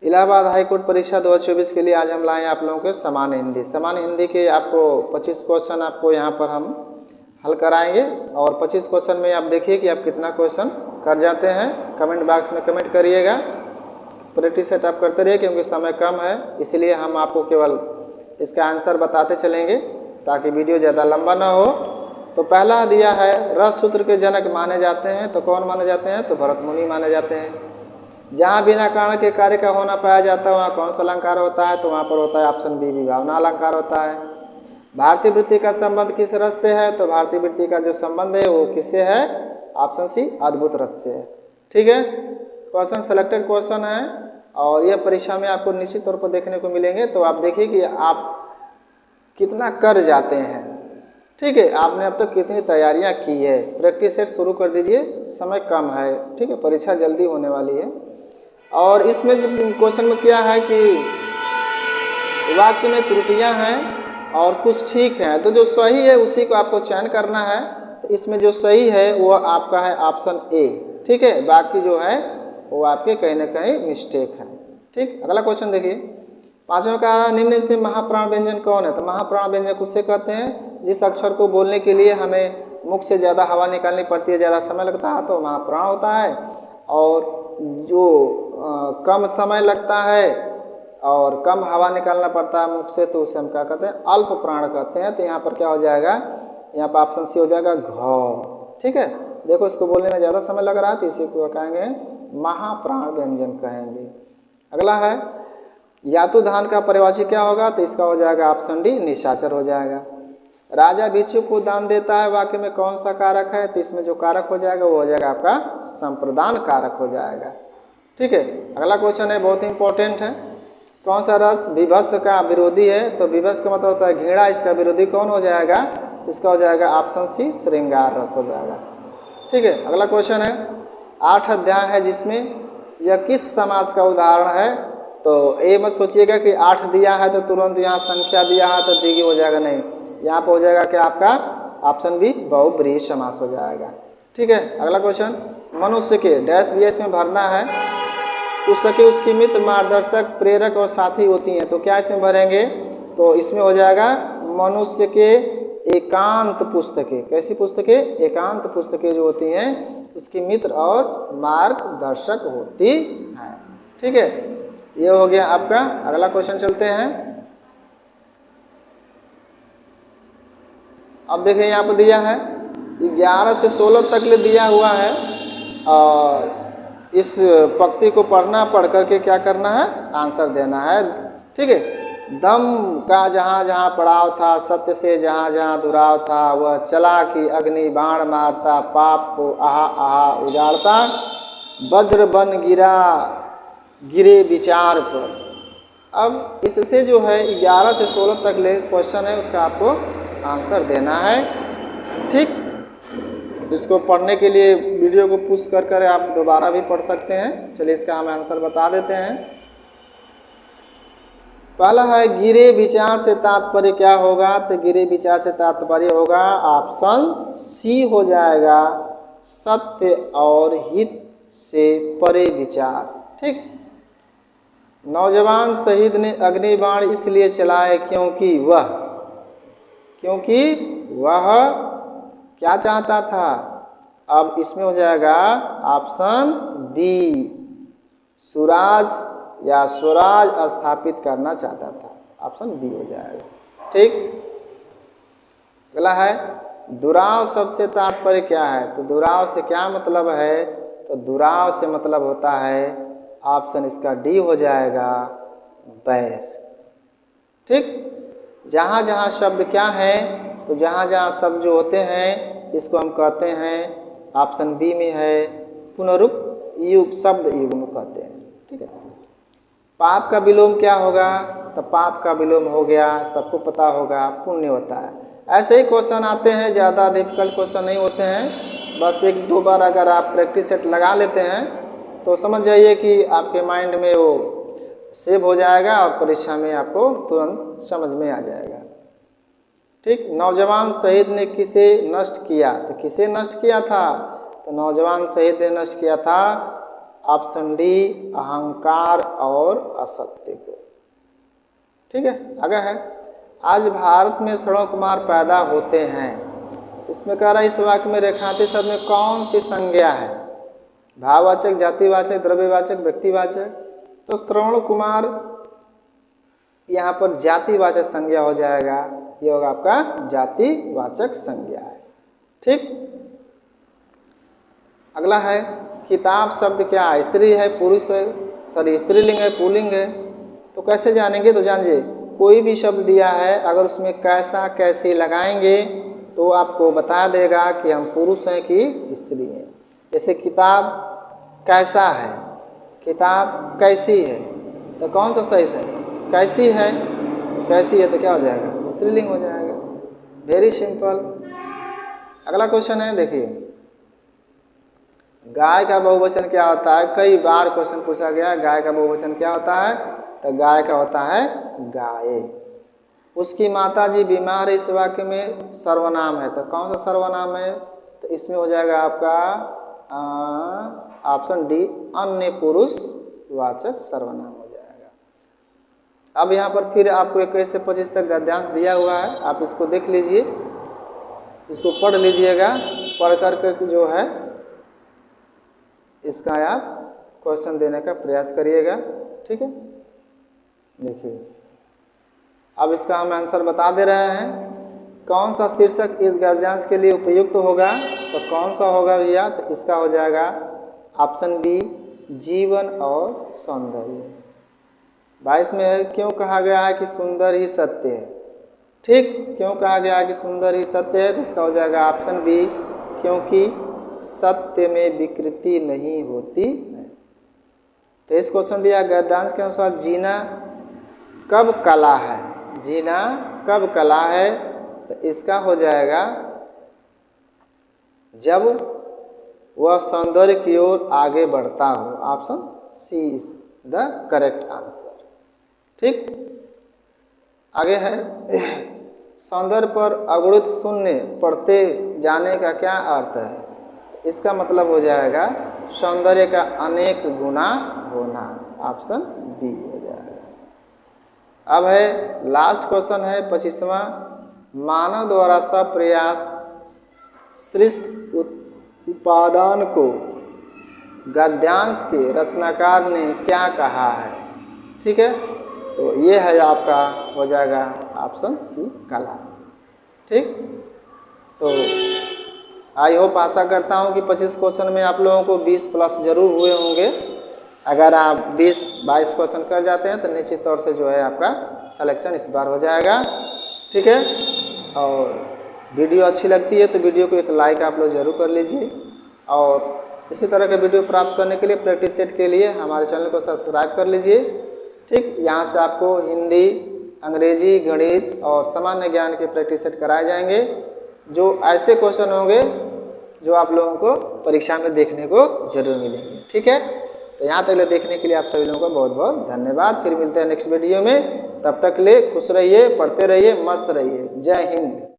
Allahabad high court परीक्षा 2024 के लिए आज हम लाए आप लोगों के सामान्य हिंदी। सामान्य हिंदी के आपको 25 क्वेश्चन आपको यहाँ पर हम हल कराएंगे और 25 क्वेश्चन में आप देखिए कि आप कितना क्वेश्चन कर जाते हैं। कमेंट बॉक्स में कमेंट करिएगा। प्रैक्टिस सेट आप करते रहिए क्योंकि समय कम है, इसलिए हम आपको केवल इसका आंसर बताते चलेंगे ताकि वीडियो ज़्यादा लंबा ना हो। तो पहला दिया है, रस सूत्र के जनक माने जाते हैं, तो कौन माने जाते हैं? तो भरत मुनि माने जाते हैं। जहाँ बिना कारण के कार्य का होना पाया जाता है वहाँ कौन सा अलंकार होता है? तो वहाँ पर होता है ऑप्शन बी, विभावना अलंकार होता है। भारतीय वृत्ति का संबंध किस रस से है? तो भारतीय वृत्ति का जो संबंध है वो किससे है? ऑप्शन सी, अद्भुत रस से है। ठीक है, क्वेश्चन सेलेक्टेड क्वेश्चन है और यह परीक्षा में आपको निश्चित तौर पर देखने को मिलेंगे। तो आप देखिए कि आप कितना कर जाते हैं। ठीक है, आपने अब तक कितनी तैयारियां की है। प्रैक्टिस सेट शुरू कर दीजिए, समय कम है। ठीक है, परीक्षा जल्दी होने वाली है। और इसमें क्वेश्चन में क्या है कि वाक्य में त्रुटियां हैं और कुछ ठीक हैं, तो जो सही है उसी को आपको चयन करना है। तो इसमें जो सही है वो आपका है ऑप्शन ए। ठीक है, बाकी जो है वो आपके कहीं ना कहीं मिस्टेक है। ठीक, अगला क्वेश्चन देखिए। पांचवा का, निम्न से महाप्राण व्यंजन कौन है? तो महाप्राण व्यंजन उससे कहते हैं जिस अक्षर को बोलने के लिए हमें मुख से ज़्यादा हवा निकालनी पड़ती है, ज़्यादा समय लगता है, तो महाप्राण होता है। और जो कम समय लगता है और कम हवा निकालना पड़ता है मुख से, तो उसे हम क्या कहते हैं? अल्प प्राण कहते हैं। तो यहाँ पर क्या हो जाएगा? यहाँ पर ऑप्शन सी हो जाएगा, घ। ठीक है, देखो इसको बोलने में ज़्यादा समय लग रहा है तो इसी को कहेंगे महाप्राण व्यंजन कहेंगे। अगला है, यातु धान का परिभाषी क्या होगा? तो इसका हो जाएगा ऑप्शन डी, निशाचर हो जाएगा। राजा भिक्षु को दान देता है, वाक्य में कौन सा कारक है? तो इसमें जो कारक हो जाएगा वो हो जाएगा आपका संप्रदान कारक हो जाएगा। ठीक है, अगला क्वेश्चन है, बहुत इंपॉर्टेंट है। कौन सा रस विभत्स का विरोधी है? तो विभत्स का मतलब होता है घृणा, इसका विरोधी कौन हो जाएगा? इसका हो जाएगा ऑप्शन सी, श्रृंगार रस हो जाएगा। ठीक है, अगला क्वेश्चन है, 8 अध्याय है जिसमें यह किस समास का उदाहरण है? तो ये मत सोचिएगा कि 8 दिया है तो तुरंत यहाँ संख्या दिया है तो द्विगु हो जाएगा, नहीं। यहाँ पर हो जाएगा कि आपका ऑप्शन बी, बहुब्रीहि समास हो जाएगा। ठीक है, अगला क्वेश्चन, मनुष्य के डैश दिया, इसमें भरना है। पुस्तकें उसकी मित्र, मार्गदर्शक, प्रेरक और साथी होती हैं, तो क्या इसमें भरेंगे? तो इसमें हो जाएगा मनुष्य के एकांत पुस्तकें। कैसी पुस्तकें? एकांत पुस्तकें जो होती हैं उसकी मित्र और मार्गदर्शक होती हैं। ठीक है, ये हो गया आपका। अगला क्वेश्चन चलते हैं। अब देखिए यहाँ पर दिया है 11 से 16 तक ले दिया हुआ है और इस पंक्ति को पढ़ करके क्या करना है? आंसर देना है। ठीक है, दम का जहाँ जहाँ पड़ाव था, सत्य से जहाँ जहाँ दुराव था, वह चला कि अग्नि बाण मारता, पाप को आहा आहा उजाड़ता, वज्र बन गिरे विचार पर। अब इससे जो है 11 से 16 तक ले क्वेश्चन है, उसका आपको आंसर देना है। ठीक, इसको पढ़ने के लिए वीडियो को पुश कर आप दोबारा भी पढ़ सकते हैं। चलिए इसका हम आंसर बता देते हैं। पहला है, गिरे विचार से तात्पर्य क्या होगा? तो गिरे विचार से तात्पर्य होगा ऑप्शन सी हो जाएगा, सत्य और हित से परे विचार। ठीक, नौजवान शहीद ने अग्निबाण इसलिए चलाए क्योंकि वह क्या चाहता था? अब इसमें हो जाएगा ऑप्शन बी, सुराज या स्वराज स्थापित करना चाहता था। ऑप्शन बी हो जाएगा। ठीक, अगला है, दुराव शब्द से तात्पर्य क्या है? तो दुराव से क्या मतलब है? तो दुराव से मतलब होता है ऑप्शन इसका डी हो जाएगा, बैर। ठीक, जहाँ जहाँ शब्द क्या है? तो जहाँ जहाँ शब्द जो होते हैं इसको हम कहते हैं, ऑप्शन बी में है पुनरुक्त युग, शब्द युग्म कहते हैं। ठीक है, पाप का विलोम क्या होगा? तो पाप का विलोम हो गया, सबको पता होगा, पुण्य होता है। ऐसे ही क्वेश्चन आते हैं, ज़्यादा डिफिकल्ट क्वेश्चन नहीं होते हैं। बस 1-2 बार अगर आप प्रैक्टिस सेट लगा लेते हैं तो समझ जाइए कि आपके माइंड में वो सेव हो जाएगा और परीक्षा में आपको तुरंत समझ में आ जाएगा। ठीक, नौजवान शहीद ने किसे नष्ट किया? तो किसे नष्ट किया था? तो नौजवान शहीद ने नष्ट किया था ऑप्शन डी अहंकार और असत्य को। ठीक है, आगे है, आज भारत में सड़क कुमार पैदा होते हैं। इसमें कह रहा है इस वाक्य में रेखांकित शब्द में कौन सी संज्ञा है? भाववाचक, जातिवाचक, द्रव्यवाचक, व्यक्तिवाचक। तो श्रवण कुमार यहाँ पर जातिवाचक संज्ञा हो जाएगा, ये होगा आपका जातिवाचक संज्ञा है। ठीक, अगला है, किताब शब्द क्या है? स्त्री है, पुरुष है, सॉरी स्त्रीलिंग है, पुल्लिंग है। तो कैसे जानेंगे? तो जानिए, कोई भी शब्द दिया है अगर उसमें कैसा कैसे लगाएंगे तो आपको बता देगा कि हम पुरुष हैं कि स्त्री हैं। जैसे किताब कैसा है, किताब कैसी है, तो कौन सा सही है? कैसी है, कैसी है तो क्या हो जाएगा? स्त्रीलिंग हो जाएगा। Very simple. अगला क्वेश्चन है, देखिए, गाय का बहुवचन क्या होता है? कई बार क्वेश्चन पूछा गया है, गाय का बहुवचन क्या होता है? तो गाय का होता है गाये। उसकी माताजी बीमार है, इस वाक्य में सर्वनाम है, तो कौन सा सर्वनाम है? तो इसमें हो जाएगा आपका ऑप्शन डी अन्य पुरुष वाचक सर्वनाम हो जाएगा। अब यहाँ पर फिर आपको 21 से 25 तक गद्यांश दिया हुआ है, आप इसको देख लीजिए, इसको पढ़ लीजिएगा, पढ़ करके जो है इसका आप क्वेश्चन देने का प्रयास करिएगा। ठीक है, देखिए अब इसका हम आंसर बता दे रहे हैं। कौन सा शीर्षक इस गद्यांश के लिए उपयुक्त होगा? तो कौन सा होगा भैया? तो इसका हो जाएगा ऑप्शन बी जीवन और सौंदर्य। 22 में है, क्यों कहा गया है कि सुंदर ही सत्य है? ठीक, क्यों कहा गया है कि सुंदर ही सत्य है? तो इसका हो जाएगा ऑप्शन बी क्योंकि सत्य में विकृति नहीं होती है। तो इस क्वेश्चन दिया गद्यांश के अनुसार जीना कब कला है? जीना कब कला है? तो इसका हो जाएगा जब वह सौंदर्य की ओर आगे बढ़ता हो। Option C is the correct answer. ठीक, आगे है, सौंदर्य पर अगुणित शून्य पढ़ते जाने का क्या अर्थ है? इसका मतलब हो जाएगा सौंदर्य का अनेक गुना होना। ऑप्शन बी हो जाएगा। अब है लास्ट क्वेश्चन है 25वां, मानव द्वारा सप्रयास सृष्ट उपादान को गद्यांश के रचनाकार ने क्या कहा है? ठीक है, तो ये है आपका हो जाएगा ऑप्शन सी कला। ठीक, तो आई होप आशा करता हूँ कि 25 क्वेश्चन में आप लोगों को 20 प्लस जरूर हुए होंगे। अगर आप 20-22 क्वेश्चन कर जाते हैं तो निश्चित तौर से जो है आपका सिलेक्शन इस बार हो जाएगा। ठीक है, और वीडियो अच्छी लगती है तो वीडियो को एक लाइक आप लोग जरूर कर लीजिए, और इसी तरह के वीडियो प्राप्त करने के लिए प्रैक्टिस सेट के लिए हमारे चैनल को सब्सक्राइब कर लीजिए। ठीक, यहाँ से आपको हिंदी, अंग्रेजी, गणित और सामान्य ज्ञान के प्रैक्टिस सेट कराए जाएंगे, जो ऐसे क्वेश्चन होंगे जो आप लोगों को परीक्षा में देखने को जरूर मिलेंगे। ठीक है, तो यहाँ तक देखने के लिए आप सभी लोगों को बहुत बहुत धन्यवाद। फिर मिलते हैं नेक्स्ट वीडियो में, तब तक ले खुश रहिए, पढ़ते रहिए, मस्त रहिए। जय हिंद।